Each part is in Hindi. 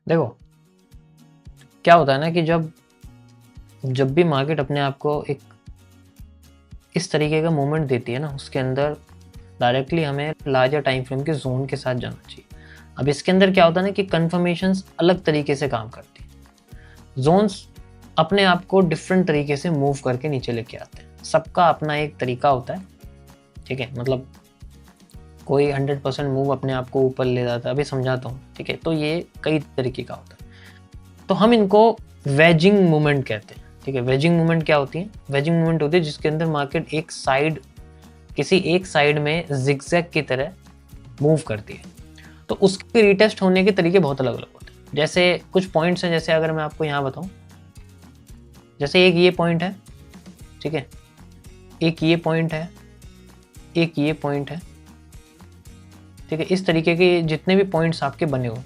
देखो क्या होता है ना कि जब जब भी मार्केट अपने आप को एक इस तरीके का मूवमेंट देती है ना, उसके अंदर डायरेक्टली हमें लार्जर टाइम फ्रेम के जोन के साथ जाना चाहिए। अब इसके अंदर क्या होता है ना कि कन्फर्मेशंस अलग तरीके से काम करती है। जोन्स अपने आप को डिफरेंट तरीके से मूव करके नीचे लेके आते हैं, सबका अपना एक तरीका होता है, ठीक है। मतलब कोई 100% मूव अपने आप को ऊपर ले जाता है, अभी समझाता हूँ, ठीक है। तो ये कई तरीके का होता है, तो हम इनको वेजिंग मूवमेंट कहते हैं, ठीक है। वेजिंग मूवमेंट क्या होती है? वेजिंग मूवमेंट होती है जिसके अंदर मार्केट एक साइड, किसी एक साइड में जिगजैग की तरह मूव करती है। तो उसके रिटेस्ट होने के तरीके बहुत अलग अलग होते हैं। जैसे कुछ पॉइंट्स हैं, जैसे अगर मैं आपको यहाँ बताऊँ, जैसे एक ये पॉइंट है, ठीक है, एक ये पॉइंट है, एक ये पॉइंट है, ठीक है। इस तरीके के जितने भी पॉइंट्स आपके बने हुए,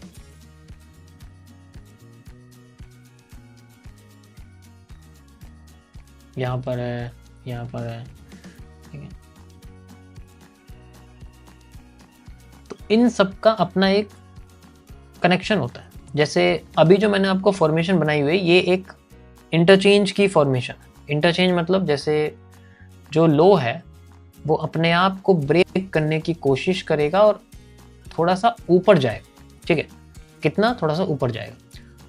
यहाँ पर है, यहाँ पर है, ठीक है। तो इन सब का अपना एक कनेक्शन होता है। जैसे अभी जो मैंने आपको फॉर्मेशन बनाई हुई है, ये एक इंटरचेंज की फॉर्मेशन है। इंटरचेंज मतलब जैसे जो लो है वो अपने आप को ब्रेक करने की कोशिश करेगा और थोड़ा सा ऊपर जाएगा, ठीक है। कितना? थोड़ा सा ऊपर जाएगा।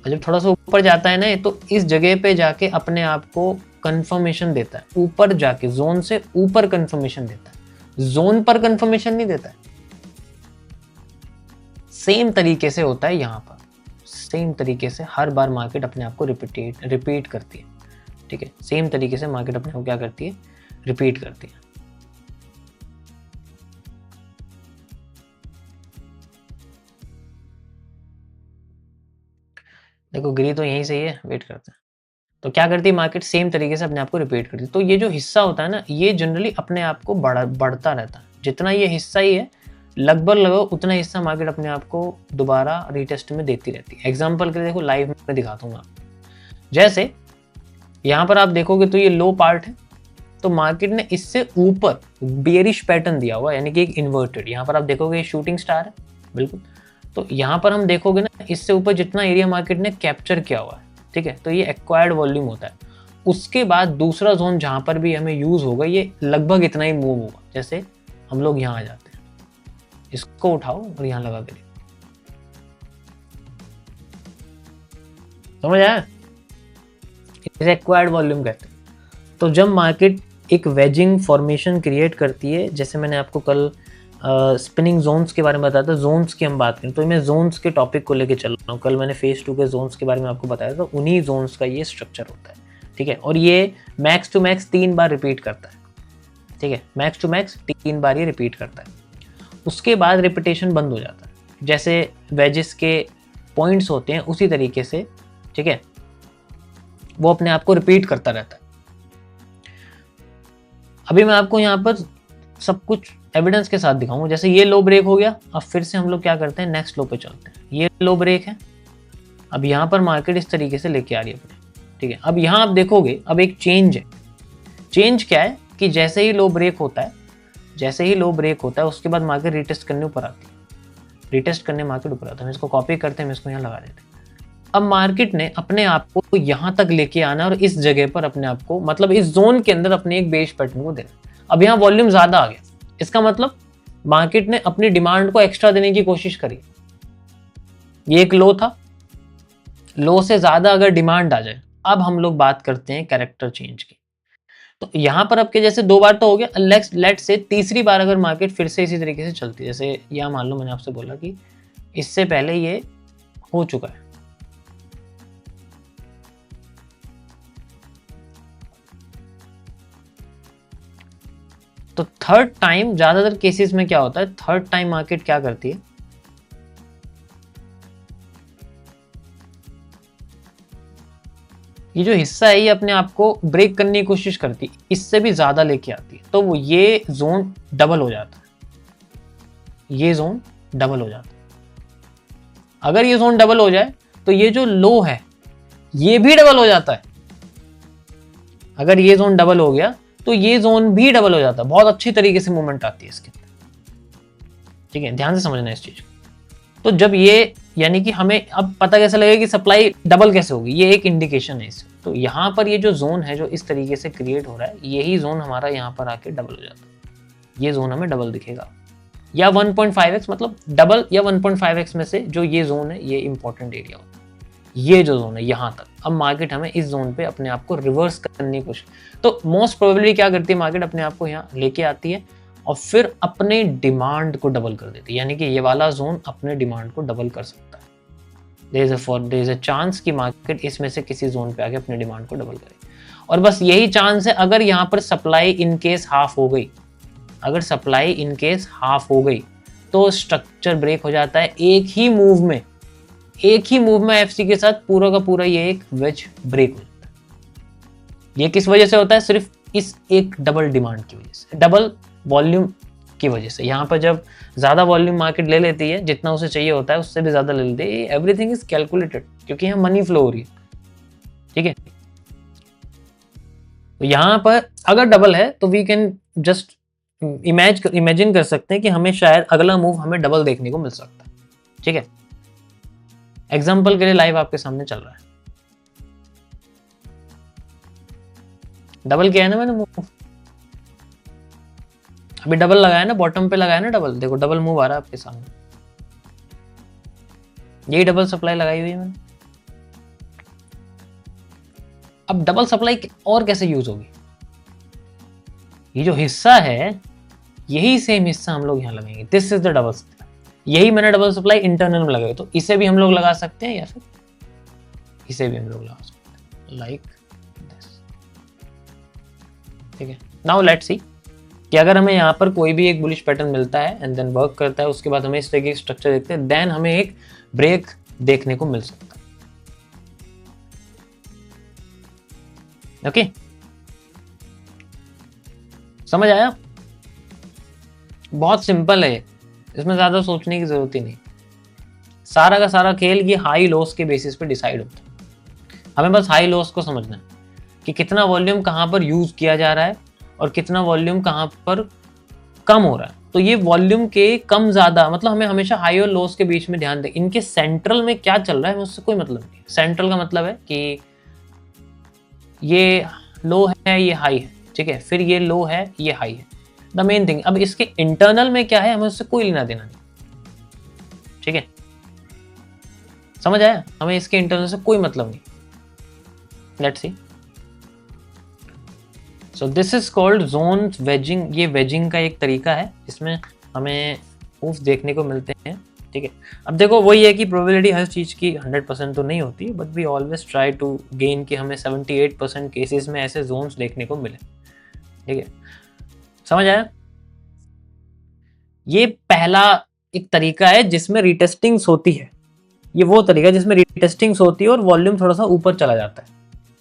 और जब थोड़ा सा ऊपर जाता है ना, तो इस जगह पे जाके अपने आप को कंफर्मेशन देता है, ऊपर जाके जोन से ऊपर कंफर्मेशन देता है, जोन पर कंफर्मेशन नहीं देता है। सेम तरीके से होता है यहाँ पर, सेम तरीके से हर बार मार्केट अपने आप को रिपीट करती है, ठीक है। सेम तरीके से मार्केट अपने को क्या करती है? रिपीट करती है। देखो गिरी तो यहीं से ही है, वेट करते हैं। तो क्या करती है मार्केट? सेम तरीके से अपने आप को रिपीट करती है। तो ये जो हिस्सा होता है ना, ये जनरली अपने आप को बढ़ता रहता है। जितना ये हिस्सा ही है, लगभग उतना हिस्सा मार्केट अपने आप को दोबारा रीटेस्ट में देती रहती है। एग्जांपल के लिए देखो, लाइव में दिखाता हूँ आपको। जैसे यहाँ पर आप देखोगे तो ये लो पार्ट है, तो मार्केट ने इससे ऊपर बेयरिश पैटर्न दिया हुआ है, यानी कि एक इन्वर्टेड। यहाँ पर आप देखोगे ये शूटिंग स्टार है, बिल्कुल। तो यहाँ पर हम देखोगे ना, इससे ऊपर जितना एरिया मार्केट ने कैप्चर किया हुआ है, ठीक है, तो ये एक्वायर्ड वॉल्यूम होता है। उसके बाद दूसरा जोन जहाँ पर भी हमें यूज होगा, ये लगभग इतना ही मूव होगा। जैसे हम लोग यहाँ आ जाते हैं, इसको उठाओ और यहाँ लगा के, समझ आया? इसे एक्वायर्ड वॉल्यूम कहते हैं। तो जब मार्केट एक वेजिंग फॉर्मेशन क्रिएट करती है, जैसे मैंने आपको कल स्पिनिंग जोन्स के बारे में बताया था, जोन्स की हम बात करें तो मैं जोन्स के टॉपिक को लेके चल रहा हूँ। कल मैंने फेज 2 के जोन्स के बारे में आपको बताया था, उन्हीं जोन्स का ये स्ट्रक्चर होता है, ठीक है। और ये मैक्स टू मैक्स 3 बार रिपीट करता है, ठीक है। मैक्स टू मैक्स 3 बार ये रिपीट करता है। उसके बाद रिपीटेशन बंद हो जाता है। जैसे वेजिस के पॉइंट्स होते हैं उसी तरीके से, ठीक है, वो अपने आप को रिपीट करता रहता है। अभी मैं आपको यहाँ पर सब कुछ एविडेंस के साथ दिखाऊंगा। जैसे ये लो ब्रेक हो गया, अब फिर से हम लोग क्या करते हैं, नेक्स्ट लो पे चलते हैं। ये लो ब्रेक है, अब यहाँ पर मार्केट इस तरीके से लेके आ रही है अपने, ठीक है। अब यहाँ आप देखोगे, अब एक चेंज है। चेंज क्या है कि जैसे ही लो ब्रेक होता है, जैसे ही लो ब्रेक होता है, उसके बाद मार्केट रिटेस्ट करने ऊपर आती है। रिटेस्ट करने मार्केट ऊपर आता है। हम इसको कॉपी करते हैं, हम इसको यहाँ लगा देते हैं। अब मार्केट ने अपने आप को यहाँ तक लेके आना और इस जगह पर अपने आप को, मतलब इस जोन के अंदर अपने एक बेस पैटर्न को देना। अब यहाँ वॉल्यूम ज्यादा आ गया, इसका मतलब मार्केट ने अपनी डिमांड को एक्स्ट्रा देने की कोशिश करी। ये एक लो था, लो से ज्यादा अगर डिमांड आ जाए, अब हम लोग बात करते हैं कैरेक्टर चेंज की। तो यहां पर अब के जैसे 2 बार तो हो गया, लेट से तीसरी बार अगर मार्केट फिर से इसी तरीके से चलती है, जैसे यह मान लो मैंने आपसे बोला कि इससे पहले ये हो चुका है, तो थर्ड टाइम ज्यादातर केसेस में क्या होता है, थर्ड टाइम मार्केट क्या करती है, ये जो हिस्सा है ये अपने आप को ब्रेक करने की कोशिश करती है, इससे भी ज्यादा लेके आती है, तो वो ये जोन डबल हो जाता है, ये जोन डबल हो जाता है। अगर ये जोन डबल हो जाए तो ये जो लो है ये भी डबल हो जाता है। अगर ये जोन डबल हो गया तो ये जोन भी डबल हो जाता है। बहुत अच्छी तरीके से मूवमेंट आती है इसके अंदर, ठीक है, ध्यान से समझना इस चीज को। तो जब ये यानी कि हमें अब पता कैसे लगेगा कि सप्लाई डबल कैसे होगी, ये एक इंडिकेशन है इससे। तो यहाँ पर ये जो जोन है जो इस तरीके से क्रिएट हो रहा है, यही जोन हमारा यहाँ पर आके डबल हो जाता है। ये जोन हमें डबल दिखेगा, या 1.5x, मतलब डबल या 1.5x में से जो ये जोन है ये इंपॉर्टेंट एरिया होता है। ये जो जोन है यहाँ तक, अब मार्केट हमें इस जोन पे अपने आप को रिवर्स करने की कोशिश, तो मोस्ट प्रोबेबली क्या करती है मार्केट, अपने आप को यहाँ लेके आती है और फिर अपने डिमांड को डबल कर देती है। यानी कि ये वाला जोन अपने डिमांड को डबल कर सकता है। देयर इज अ चांस कि मार्केट इसमें से किसी जोन पे आके अपने डिमांड को डबल करे, और बस यही चांस है। अगर यहाँ पर सप्लाई इन केस हाफ हो गई, अगर सप्लाई इन केस हाफ हो गई तो स्ट्रक्चर ब्रेक हो जाता है एक ही मूव में, एक ही मूव में एफसी के साथ पूरा का पूरा ये एक वेज ब्रेक हो जाता है। ये किस वजह से होता है, सिर्फ इस एक डबल डिमांड की वजह से, डबल वॉल्यूम की वजह से। यहाँ पर जब ज्यादा वॉल्यूम मार्केट ले लेती है, जितना उसे चाहिए होता है उससे भी ज्यादा ले लेती है, एवरीथिंग इज कैलकुलेटेड, क्योंकि यहाँ मनी फ्लो हो रही है। ठीक है, तो यहाँ पर अगर डबल है तो वी कैन जस्ट इमेजिन कर सकते हैं कि हमें शायद अगला मूव हमें डबल देखने को मिल सकता है। ठीक है, एग्जाम्पल के लिए लाइव आपके सामने चल रहा है, डबल किया है ना मैंने मूव, अभी डबल लगाया ना, बॉटम पे लगाया ना डबल, देखो डबल मूव आ रहा है आपके सामने, यही डबल सप्लाई लगाई हुई है मैंने। अब डबल सप्लाई और कैसे यूज होगी, ये जो हिस्सा है यही सेम हिस्सा हम लोग यहाँ लगाएंगे, this is the double supply. यही मैंने डबल सप्लाई इंटरनल में लगाई, तो इसे भी हम लोग लगा सकते हैं या फिर इसे भी हम लोग लगा सकते हैं, लाइक दिस। ठीक है, नाउ लेट्स सी कि अगर हमें यहाँ पर कोई भी एक बुलिश पैटर्न मिलता है एंड देन वर्क करता है, उसके बाद हमें इस तरह की स्ट्रक्चर देखते हैं, देन हमें एक ब्रेक देखने को मिल सकता है। ओके, समझ आया? बहुत सिंपल है, इसमें ज्यादा सोचने की जरूरत ही नहीं। सारा का सारा खेल ये हाई लॉस के बेसिस पे डिसाइड होता है। हमें बस हाई लॉस को समझना है कि कितना वॉल्यूम कहाँ पर यूज किया जा रहा है और कितना वॉल्यूम कहाँ पर कम हो रहा है। तो ये वॉल्यूम के कम ज्यादा, मतलब हमें हमेशा हाई और लॉस के बीच में ध्यान दें, इनके सेंट्रल में क्या चल रहा है हमें उससे कोई मतलब नहीं। सेंट्रल का मतलब है कि ये लो है ये हाई है, ठीक है, फिर ये लो है ये हाई है, द मेन थिंग। अब इसके इंटरनल में क्या है हमें उससे कोई लेना देना नहीं। ठीक है, समझ आया? हमें इसके इंटरनल से कोई मतलब नहीं। Let's see, so this is called zone waging. ये वेजिंग का एक तरीका है, इसमें हमें मूव्स देखने को मिलते हैं। ठीक है, अब देखो वही है कि प्रोबेबिलिटी हर चीज़ की 100% तो नहीं होती, but we always try to gain कि हमें 78% केसेस में ऐसे जोन्स देखने को मिले। ठीक है, समझ आया? ये पहला एक तरीका है जिसमें रिटेस्टिंग्स होती है। ये वो तरीका है जिसमें रिटेस्टिंग्स होती है और वॉल्यूम थोड़ा सा ऊपर चला जाता है,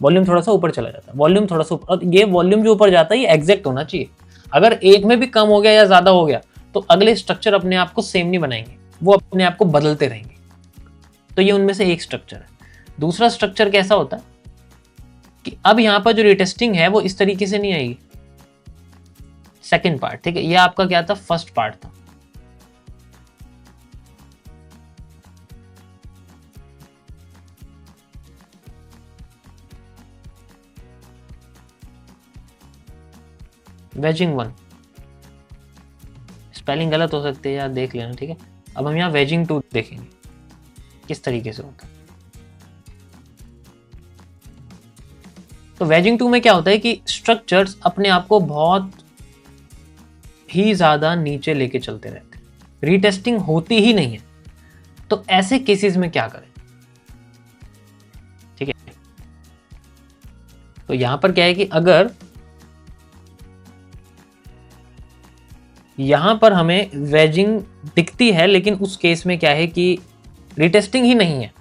वॉल्यूम थोड़ा सा ऊपर चला जाता है, वॉल्यूम थोड़ा सा ऊपर। और ये वॉल्यूम जो ऊपर जाता है ये एग्जैक्ट होना चाहिए। अगर एक में भी कम हो गया या ज्यादा हो गया तो अगले स्ट्रक्चर अपने आप को सेम नहीं बनाएंगे, वो अपने आप को बदलते रहेंगे। तो ये उनमें से एक स्ट्रक्चर है। दूसरा स्ट्रक्चर कैसा होता है कि अब यहां पर जो रिटेस्टिंग है वो इस तरीके से नहीं आएगी। सेकेंड पार्ट, ठीक है, ये आपका क्या था, फर्स्ट पार्ट था। वेजिंग 1, स्पेलिंग गलत हो सकती है यार, देख लेना। ठीक है, अब हम यहाँ वेजिंग 2 देखेंगे किस तरीके से होता है। तो वेजिंग 2 में क्या होता है कि स्ट्रक्चर्स अपने आप को बहुत ही ज्यादा नीचे लेके चलते रहते हैं, रीटेस्टिंग होती ही नहीं है। तो ऐसे केसेस में क्या करें? ठीक है, तो यहां पर क्या है कि अगर यहां पर हमें वेजिंग दिखती है लेकिन उस केस में क्या है कि रिटेस्टिंग ही नहीं है,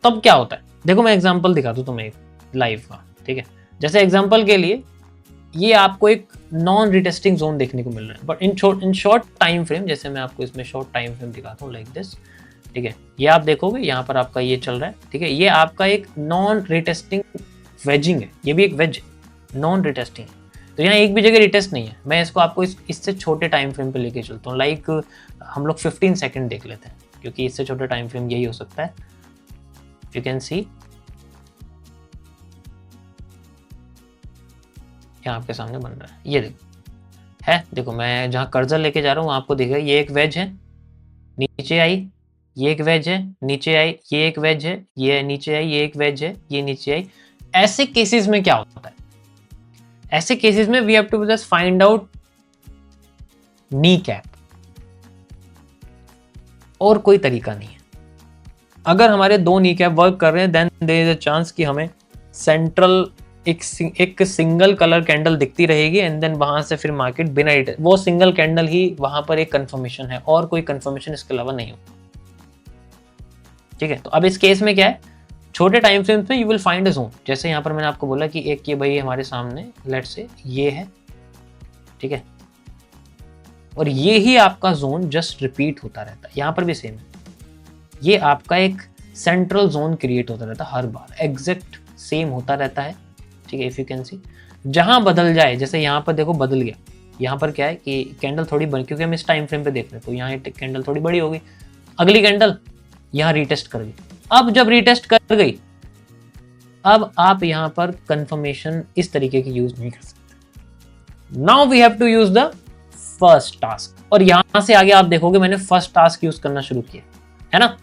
तब क्या होता है? देखो मैं एग्जांपल दिखा दूं तुम्हें लाइव का। ठीक है, जैसे एग्जांपल के लिए ये आपको एक नॉन रिटेस्टिंग जोन देखने को मिल रहा है, but in short time frame, जैसे मैं आपको इसमें शॉर्ट टाइम फ्रेम दिखाता हूँ लाइक दिस। ठीक है, ये आप देखोगे यहाँ पर आपका ये चल रहा है। ठीक है, ये आपका एक नॉन रिटेस्टिंग वेजिंग है, ये भी एक वेज नॉन रिटेस्टिंग है। तो यहाँ एक भी जगह रिटेस्ट नहीं है। मैं इसको आपको इससे छोटे टाइम फ्रेम पे लेके चलता हूँ, लाइक हम लोग 15 सेकंड देख लेते हैं क्योंकि इससे छोटा टाइम फ्रेम यही हो सकता है। यू कैन सी यहाँ आपके सामने बन रहा है, ये देखो मैं जहाँ कर्सर लेके जा रहा हूँ आपको दिखेगा ये एक वेज है, नीचे आई, ये एक वेज है, नीचे आई, ये एक वेज है, ये नीचे आई, ये एक वेज है, ये नीचे आई। ऐसे केसेस में क्या होता है, ऐसे केसेस में we have to just find out knee cap, और कोई तरीका नहीं है। अगर हमारे दो नी कैप वर्क कर रहे हैं then there is a chance कि हमें सेंट्रल एक सिंगल कलर कैंडल दिखती रहेगी एंड देन वहां से फिर मार्केट बिना वो सिंगल कैंडल ही वहां पर एक कंफर्मेशन है, और कोई कंफर्मेशन इसके अलावा नहीं हो। ठीक है, तो अब इस केस में क्या है, छोटे टाइम फ्रेम्स में you will find a zone. जैसे यहाँ पर मैंने आपको बोला कि एक ये भाई हमारे सामने लेट्स से ये है, ठीक है, और ये ही आपका जोन जस्ट रिपीट होता रहता है। यहाँ पर भी सेम है, ये आपका एक सेंट्रल जोन क्रिएट होता रहता है हर बार, एग्जैक्ट सेम होता रहता है। ठीक है, इफ यू कैन सी जहां बदल जाए, जैसे यहाँ पर देखो बदल गया, यहाँ पर क्या है कि कैंडल थोड़ी बड़ी, क्योंकि हम इस टाइम फ्रेम पे देख रहे हैं तो यहाँ कैंडल थोड़ी बड़ी होगी, अगली कैंडल यहाँ रीटेस्ट कर गई। अब जब रीटेस्ट कर गई, अब आप यहाँ पर कंफर्मेशन इस तरीके की यूज नहीं कर सकते। Now we have to use the first task, और यहां से आगे आप देखोगे मैंने फर्स्ट टास्क यूज करना शुरू किया है ना,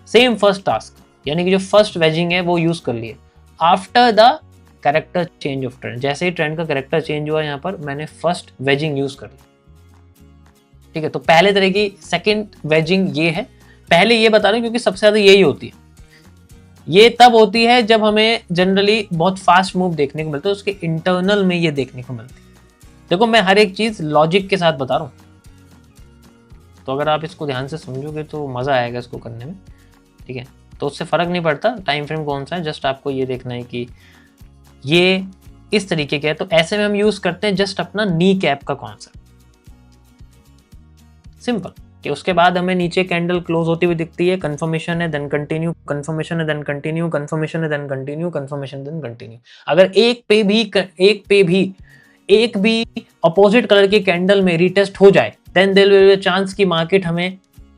सेम फर्स्ट टास्क, यानी कि जो फर्स्ट वेजिंग है वो यूज कर लिए after the character change of trend. जैसे ही ट्रेंड का कैरेक्टर चेंज हुआ यहाँ पर मैंने फर्स्ट वेजिंग यूज कर ली। ठीक है, तो पहले तरह की सेकंड वेजिंग ये है। पहले ये बता रहा हूं क्योंकि सबसे ज्यादा यही होती है, ये तब होती है जब हमें जनरली बहुत फास्ट मूव देखने को मिलता है, उसके इंटरनल में ये देखने को मिलती है। देखो मैं हर एक चीज लॉजिक के साथ बता रहा हूं, तो अगर आप इसको ध्यान से समझोगे तो मजा आएगा इसको करने में। ठीक है, तो उससे फर्क नहीं पड़ता टाइम फ्रेम कौन सा है, जस्ट आपको ये देखना है कि ये इस तरीके का है। तो ऐसे में हम यूज करते हैं जस्ट अपना नी कैप का कॉन्सेप्ट, सिंपल, कि उसके बाद हमें नीचे कैंडल क्लोज होती हुई दिखती है, कंफर्मेशन है देन कंटिन्यू, कंफर्मेशन है देन कंटिन्यू, कंफर्मेशन है then continue, confirmation then continue. अगर एक भी अपोजिट कलर की कैंडल में रीटेस्ट हो जाए then there will be a chance कि मार्केट हमें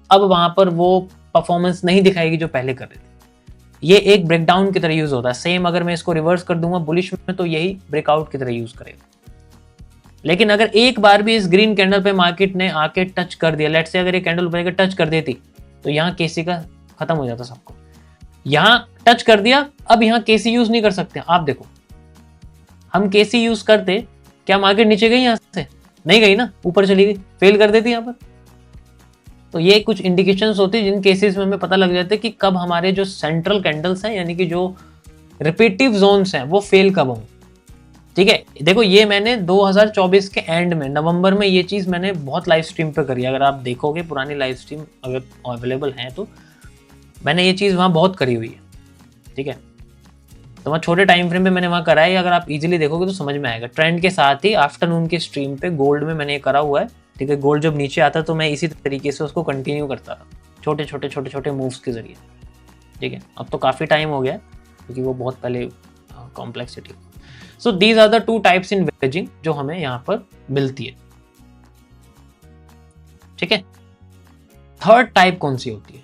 अब वहां पर वो परफॉर्मेंस नहीं दिखाएगी जो पहले कर रही थी। ये एक ब्रेकडाउन की तरह यूज होता है। सेम अगर मैं इसको रिवर्स कर दूंगा बुलिश में तो यही ब्रेकआउट की तरह यूज करेगा। लेकिन अगर एक बार भी इस ग्रीन कैंडल पे मार्केट ने आके टच कर दिया, लेट्स से अगर ये कैंडल ऊपर टच कर देती तो यहाँ केसी का खत्म हो जाता सबको। यहाँ टच कर दिया, अब यहाँ केसी यूज नहीं कर सकते। आप देखो हम केसी यूज करते, क्या मार्केट नीचे गई? यहाँ से नहीं गई ना, ऊपर चली गई, फेल कर देती यहाँ पर। तो ये कुछ इंडिकेशंस होती है जिन केसेस में हमें पता लग जाता है कि कब हमारे जो सेंट्रल कैंडल्स हैं, यानी कि जो रिपीटिव जोन्स हैं, वो फेल कब होंगे। ठीक है, देखो ये मैंने 2024 के एंड में नवंबर में ये चीज़ मैंने बहुत लाइव स्ट्रीम पे करी। अगर आप देखोगे पुरानी लाइव स्ट्रीम अगर अवेलेबल हैं तो मैंने ये चीज़ वहाँ बहुत करी हुई है। ठीक है, तो वहाँ छोटे टाइम फ्रेम पे मैंने वहाँ करा है। अगर आप इजीली देखोगे तो समझ में आएगा। ट्रेंड के साथ ही आफ्टरनून के स्ट्रीम पे गोल्ड में मैंने ये करा हुआ है। ठीक है, गोल्ड जब नीचे आता तो मैं इसी तरीके से उसको कंटिन्यू करता था, छोटे छोटे मूव्स के जरिए। ठीक है, अब तो काफ़ी टाइम हो गया क्योंकि वो बहुत पहले complexity. So these are the two types in wedging जो हमें यहाँ पर मिलती है। ठीक है, थर्ड टाइप कौन सी होती है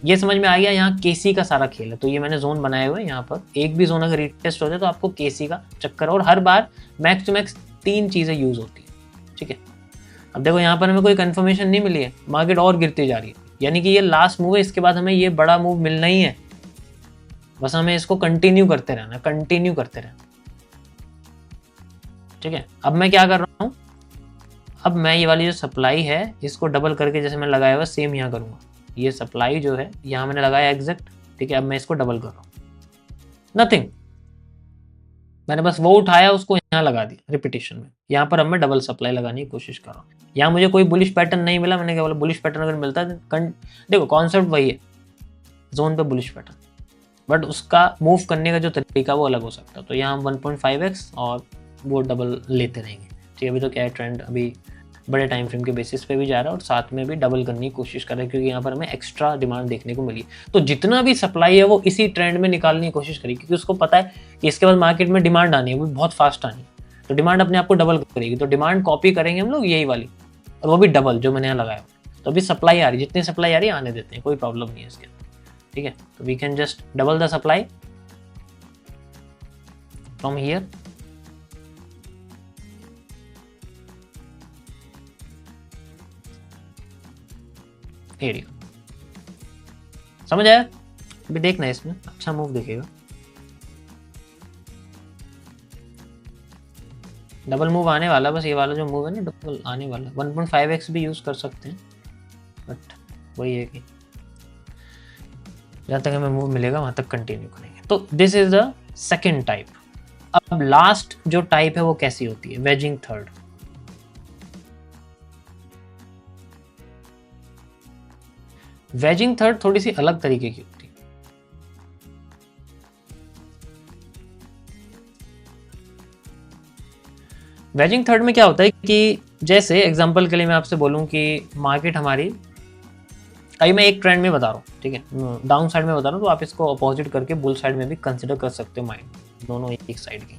ये समझ में आ गया। यहाँ केसी का सारा खेल है। तो ये मैंने जोन बनाए हुए हैं, यहाँ पर एक भी जोन अगर रीटेस्ट हो जाए तो आपको केसी का चक्कर, और हर बार मैक्स टू मैक्स 3 चीजें यूज होती है। ठीक है, अब देखो यहाँ पर हमें कोई कंफर्मेशन नहीं मिली है, मार्केट और गिरती जा रही है, यानी कि ये लास्ट मूव है। इसके बाद हमें ये बड़ा मूव मिलना ही है, बस हमें इसको कंटिन्यू करते रहना। ठीक है, अब मैं क्या कर रहा हूँ, अब मैं ये वाली जो सप्लाई है इसको डबल करके जैसे मैं लगाया हुआ सेम यहाँ करूँगा। ये सप्लाई जो है यहाँ मैंने लगाया एग्जैक्ट। ठीक है, अब मैं इसको डबल कर रहा हूँ, नथिंग, मैंने बस वो उठाया उसको यहाँ लगा दिया रिपीटेशन में। यहाँ पर अब मैं डबल सप्लाई लगाने की कोशिश कर रहा हूँ। यहाँ मुझे कोई बुलिश पैटर्न नहीं मिला, मैंने क्या बोला बुलिश पैटर्न अगर मिलता है, देखो कॉन्सेप्ट वही है, जोन पे बुलिश पैटर्न, बट उसका मूव करने का जो तरीका वो अलग हो सकता है। तो यहाँ हम 1.5x और वो डबल लेते रहेंगे। ठीक है, अभी तो क्या है ट्रेंड अभी बड़े टाइम फ्रेम के बेसिस पे भी जा रहा है और साथ में भी डबल करने की कोशिश कर रहा है, क्योंकि यहाँ पर हमें एक्स्ट्रा डिमांड देखने को मिली। तो जितना भी सप्लाई है वो इसी ट्रेंड में निकालने की कोशिश करेगी, क्योंकि उसको पता है कि इसके बाद मार्केट में डिमांड आनी है, वो बहुत फास्ट आनी है। तो डिमांड अपने आप को डबल करेगी, तो डिमांड कॉपी करेंगे हम लोग यही वाली, और वो भी डबल जो मैंने यहाँ लगाया। तो अभी सप्लाई आ रही है, जितनी सप्लाई आ रही है आने देते हैं, कोई प्रॉब्लम नहीं है इसके, ठीक है। तो we can just double the supply from here, area. समझ आया? अभी देखना है इसमें अच्छा मूव दिखेगा, डबल मूव आने वाला, बस ये वाला जो मूव है ना डबल आने वाला। 1.5x भी यूज कर सकते हैं, बट वही है कि जहाँ तक हमें मूव मिलेगा वहां तक कंटिन्यू करेंगे। तो this is the second type. अब लास्ट जो टाइप है वो कैसी होती है? Waging third. वेजिंग थर्ड थोड़ी सी अलग तरीके की होती है। वेजिंग थर्ड में क्या होता है कि जैसे एग्जांपल के लिए मैं आपसे बोलूं कि मार्केट हमारी, अभी मैं एक ट्रेंड में बता रहा हूँ, ठीक है, डाउन साइड में बता रहा हूँ, तो आप इसको अपोजिट करके बुल साइड में भी कंसिडर कर सकते हो, माइंड दोनों एक साइड की।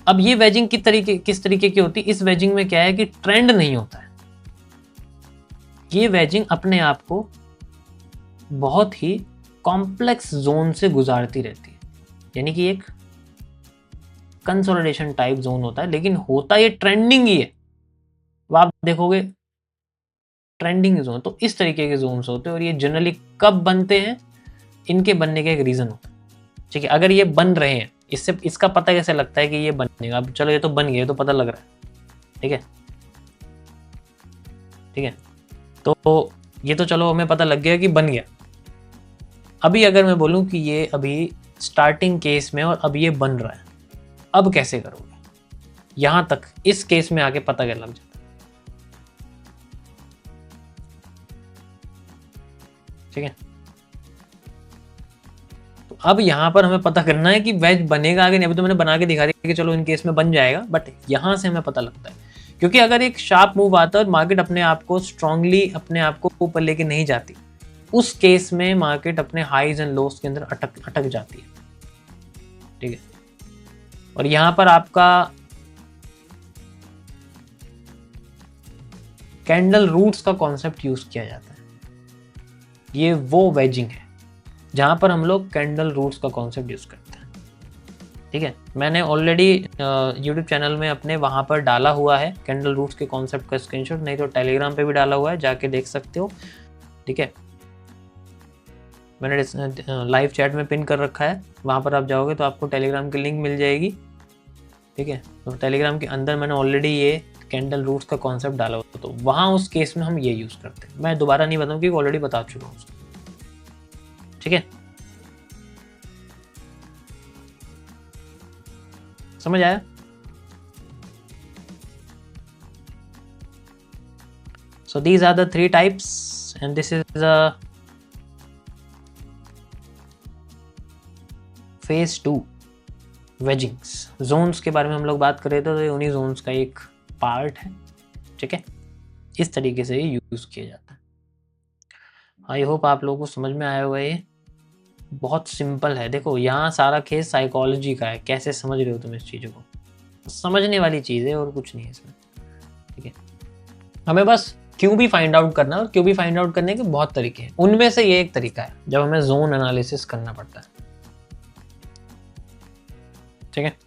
अब ये वेजिंग किस तरीके की होती है? इस वेजिंग में क्या है कि ट्रेंड नहीं होता है, ये वेजिंग अपने आप को बहुत ही कॉम्प्लेक्स जोन से गुजारती रहती है, यानी कि एक कंसोलिडेशन टाइप जोन होता है, लेकिन होता ये ट्रेंडिंग ही है। वो आप देखोगे ट्रेंडिंग जोन, तो इस तरीके के जोन्स होते हैं। और ये जनरली कब बनते हैं? इनके बनने का एक रीजन होता है, ठीक है। अगर ये बन रहे हैं, इससे इसका पता कैसे लगता है कि ये बनेगा? अब चलो ये तो बन गया, तो पता लग रहा है, ठीक है, ठीक है। तो ये तो चलो हमें पता लग गया कि बन गया। अभी अगर मैं बोलूं कि ये अभी स्टार्टिंग केस में और अब ये बन रहा है, अब कैसे करोगे? यहां तक इस केस में आके पता क्या लग जाता है, ठीक है। तो अब यहां पर हमें पता करना है कि वेज बनेगा आगे नहीं। अभी तो मैंने बना के दिखा दिया कि चलो इन केस में बन जाएगा, बट यहां से हमें पता लगता है, क्योंकि अगर एक शार्प मूव आता है और मार्केट अपने आप को स्ट्रांगली अपने आप को ऊपर लेके नहीं जाती, उस केस में मार्केट अपने हाईज एंड लोस के अंदर अटक जाती है, ठीक है। और यहां पर आपका कैंडल रूट्स का कॉन्सेप्ट यूज किया जाता है। ये वो वेजिंग है जहां पर हम लोग कैंडल रूट्स का कॉन्सेप्ट यूज करते हैं, ठीक है। मैंने ऑलरेडी यूट्यूब चैनल में अपने वहां पर डाला हुआ है कैंडल रूट्स के कॉन्सेप्ट का स्क्रीनशॉट, नहीं तो टेलीग्राम पे भी डाला हुआ है, जाके देख सकते हो, ठीक है। मैंने लाइव चैट में पिन कर रखा है, वहां पर आप जाओगे तो आपको टेलीग्राम की लिंक मिल जाएगी, ठीक है। तो टेलीग्राम के अंदर मैंने ऑलरेडी ये कैंडल रूट्स का कॉन्सेप्ट डाला हुआ, तो वहां उस केस में हम ये यूज करते हैं। मैं दोबारा नहीं बताऊँ क्योंकि ऑलरेडी बता चुका हूँ, ठीक है। समझ आया? So these are the three types and this is a phase 2 वेजिंग्स। Jones के बारे में हम लोग बात कर रहे थे, तो ये उन्हीं जोन्स का एक पार्ट है, ठीक है। इस तरीके से ये यूज किया जाता है। आई होप आप लोगों को समझ में आया होगा। ये बहुत सिंपल है। देखो यहाँ सारा केस साइकोलॉजी का है, कैसे समझ रहे हो तुम इस चीज़ों को, समझने वाली चीज़ है और कुछ नहीं है इसमें, ठीक है। हमें बस क्यों भी फाइंड आउट करना है, और क्यों भी फाइंड आउट करने के बहुत तरीके हैं, उनमें से ये एक तरीका है जब हमें जोन एनालिसिस करना पड़ता है, ठीक है।